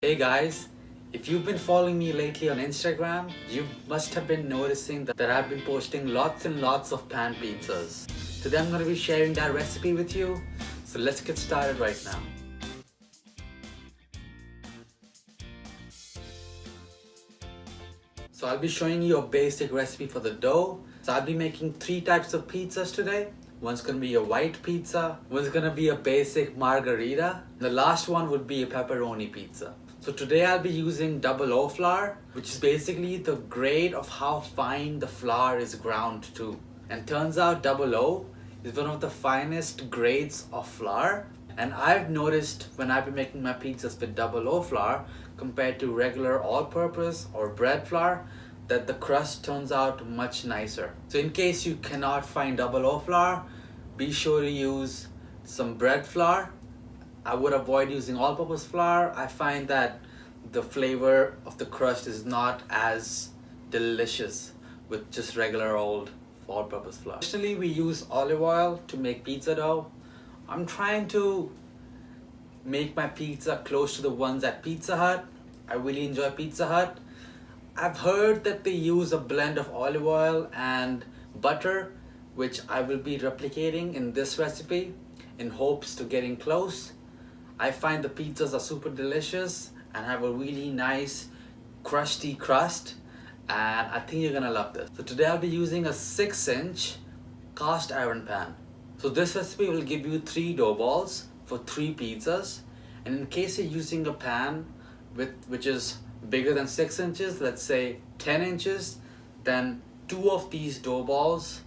Hey guys, if you've been following me lately on Instagram, you must have been noticing that I've been posting lots and lots of pan pizzas. Today I'm going to be sharing that recipe with you, so let's get started right now. So I'll be showing you a basic recipe for the dough. So I'll be making 3 types of pizzas today. One's gonna be a white pizza, one's gonna be a basic margarita, the last one would be a pepperoni pizza. So today I'll be using double O flour, which is basically the grade of how fine the flour is ground to. And turns out double O is one of the finest grades of flour. And I've noticed when I've been making my pizzas with double O flour compared to regular all-purpose or bread flour, that the crust turns out much nicer. So in case you cannot find double O flour, be sure to use some bread flour. I would avoid using all-purpose flour. I find that the flavor of the crust is not as delicious with just regular old all-purpose flour. Additionally, we use olive oil to make pizza dough. I'm trying to make my pizza close to the ones at Pizza Hut. I really enjoy Pizza Hut. I've heard that they use a blend of olive oil and butter, which I will be replicating in this recipe in hopes to getting close. I find the pizzas are super delicious and have a really nice crusty crust, and I think you're gonna love this. So today I'll be using a 6-inch cast iron pan. So this recipe will give you 3 dough balls for 3 pizzas, and in case you're using a pan which is bigger than 6 inches, let's say 10 inches, then 2 of these dough balls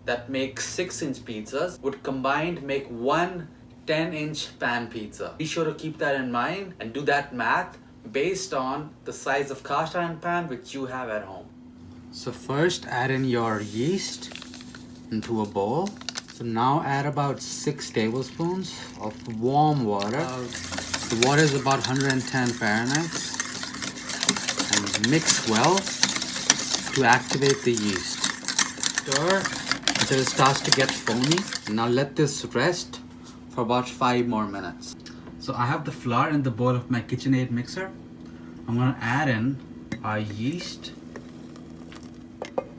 that make 6-inch pizzas would combined make 1 10-inch pan pizza. Be sure to keep that in mind and do that math based on the size of cast iron pan which you have at home. So first add in your yeast into a bowl. So now add about 6 tablespoons of warm water. The water is about 110 Fahrenheit. And mix well to activate the yeast. Stir until it starts to get foamy. Now let this rest for about 5 more minutes. So I have the flour in the bowl of my KitchenAid mixer. I'm going to add in our yeast.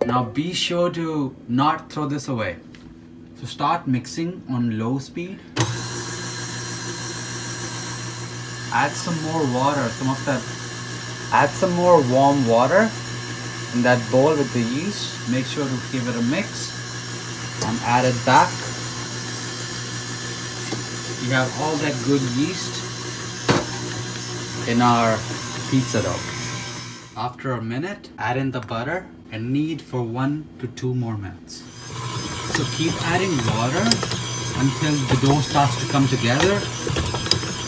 Now be sure to not throw this away. So start mixing on low speed. Add some more water, add some more warm water in that bowl with the yeast. Make sure to give it a mix and add it back. You have all that good yeast in our pizza dough. After a minute, add in the butter and knead for 1 to 2 more minutes. So keep adding water until the dough starts to come together.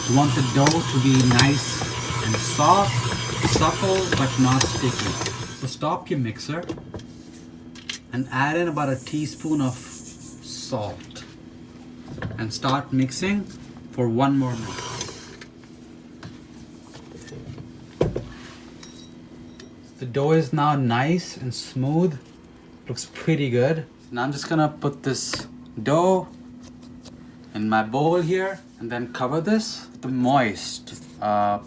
You want the dough to be nice and soft, supple, but not sticky. So stop your mixer and add in about a teaspoon of salt and start mixing for 1 more minute. The dough is now nice and smooth. Looks pretty good. Now I'm just gonna put this dough in my bowl here and then cover this with a moist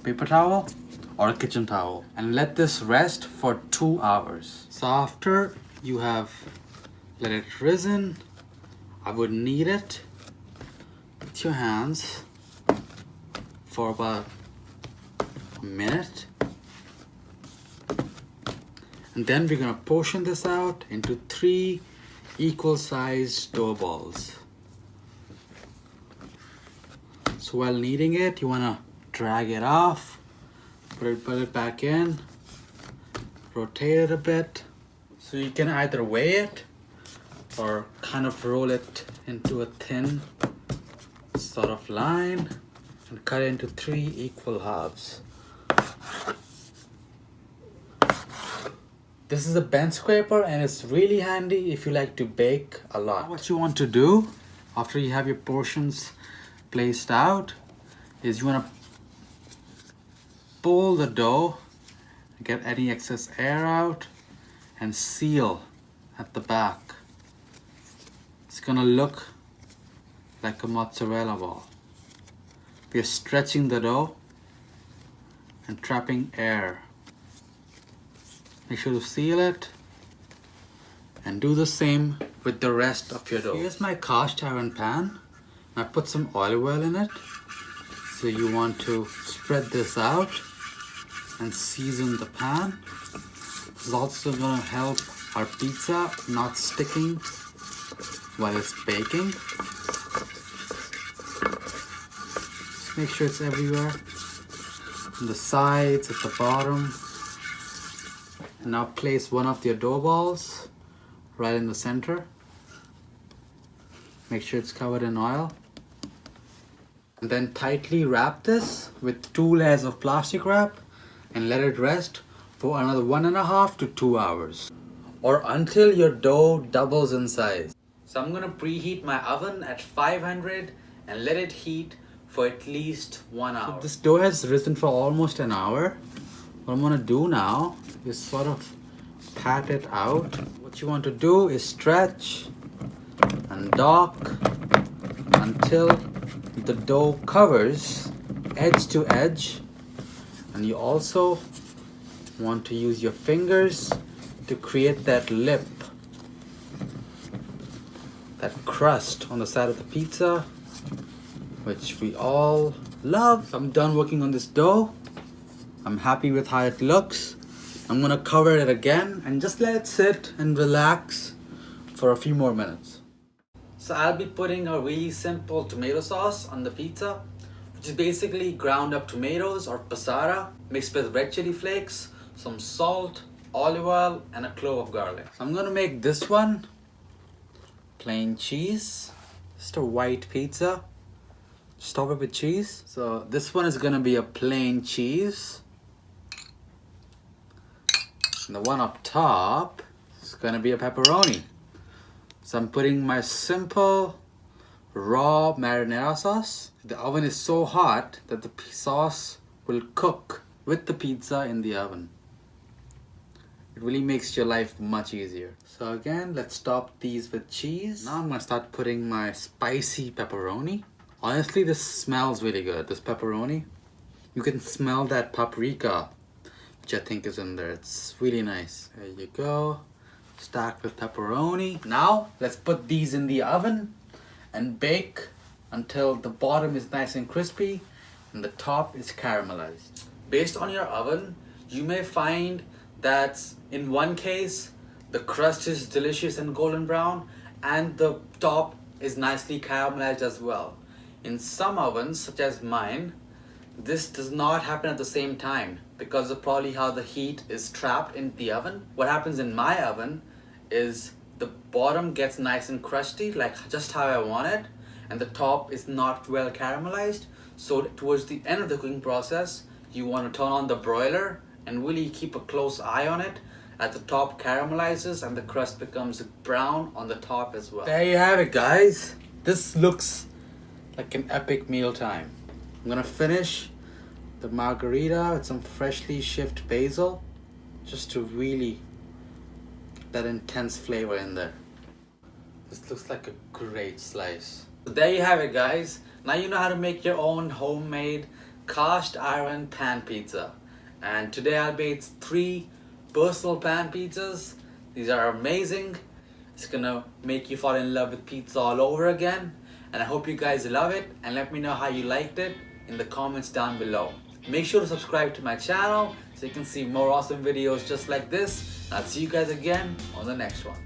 paper towel or a kitchen towel and let this rest for 2 hours. So after you have let it risen, I would knead it with your hands for about a minute. And then we're gonna portion this out into 3 equal sized dough balls. So while kneading it, you wanna drag it off, put it back in, rotate it a bit. So you can either weigh it or kind of roll it into a thin sort of line and cut it into 3 equal halves. This is a bench scraper and it's really handy if you like to bake a lot. What you want to do after you have your portions placed out is you want to pull the dough, get any excess air out and seal at the back. It's gonna look like a mozzarella ball. We are stretching the dough and trapping air. Make sure to seal it and do the same with the rest of your dough. Here's my cast iron pan. I put some olive oil in it. So you want to spread this out and season the pan. This is also going to help our pizza not sticking while it's baking. Just make sure it's everywhere. On the sides, at the bottom. And now place one of your dough balls right in the center. Make sure it's covered in oil. And then tightly wrap this with 2 layers of plastic wrap and let it rest for another 1.5 to 2 hours. Or until your dough doubles in size. So I'm gonna preheat my oven at 500 and let it heat for at least 1 hour. So this dough has risen for almost an hour. What I'm gonna do now is sort of pat it out. What you want to do is stretch and dock until the dough covers edge to edge. And you also want to use your fingers to create that lip, that crust on the side of the pizza, which we all love. So I'm done working on this dough. I'm happy with how it looks. I'm gonna cover it again and just let it sit and relax for a few more minutes. So I'll be putting a really simple tomato sauce on the pizza, which is basically ground up tomatoes or passata mixed with red chili flakes, some salt, olive oil, and a clove of garlic. So I'm gonna make this one plain cheese, just a white pizza. Just top it with cheese. So this one is gonna be a plain cheese. And the one up top is gonna be a pepperoni. So I'm putting my simple raw marinara sauce. The oven is so hot that the sauce will cook with the pizza in the oven. It really makes your life much easier. So again, let's top these with cheese. Now I'm gonna start putting my spicy pepperoni. Honestly, this smells really good, this pepperoni. You can smell that paprika, which I think is in there. It's really nice. There you go. Stacked with pepperoni. Now, let's put these in the oven and bake until the bottom is nice and crispy and the top is caramelized. Based on your oven, you may find that in one case, the crust is delicious and golden brown and the top is nicely caramelized as well. In some ovens, such as mine, this does not happen at the same time because of probably how the heat is trapped in the oven. What happens in my oven is the bottom gets nice and crusty, like just how I want it, and the top is not well caramelized. So towards the end of the cooking process, you want to turn on the broiler and really keep a close eye on it as the top caramelizes and the crust becomes brown on the top as well. There you have it, guys. This looks like an epic mealtime. I'm gonna finish the margarita with some freshly shipped basil just to really get that intense flavor in there. This looks like a great slice. So there you have it, guys. Now you know how to make your own homemade cast iron pan pizza. And today I made 3 personal pan pizzas. These are amazing. It's gonna make you fall in love with pizza all over again. And I hope you guys love it and let me know how you liked it in the comments down below. Make sure to subscribe to my channel so you can see more awesome videos just like this. And I'll see you guys again on the next one.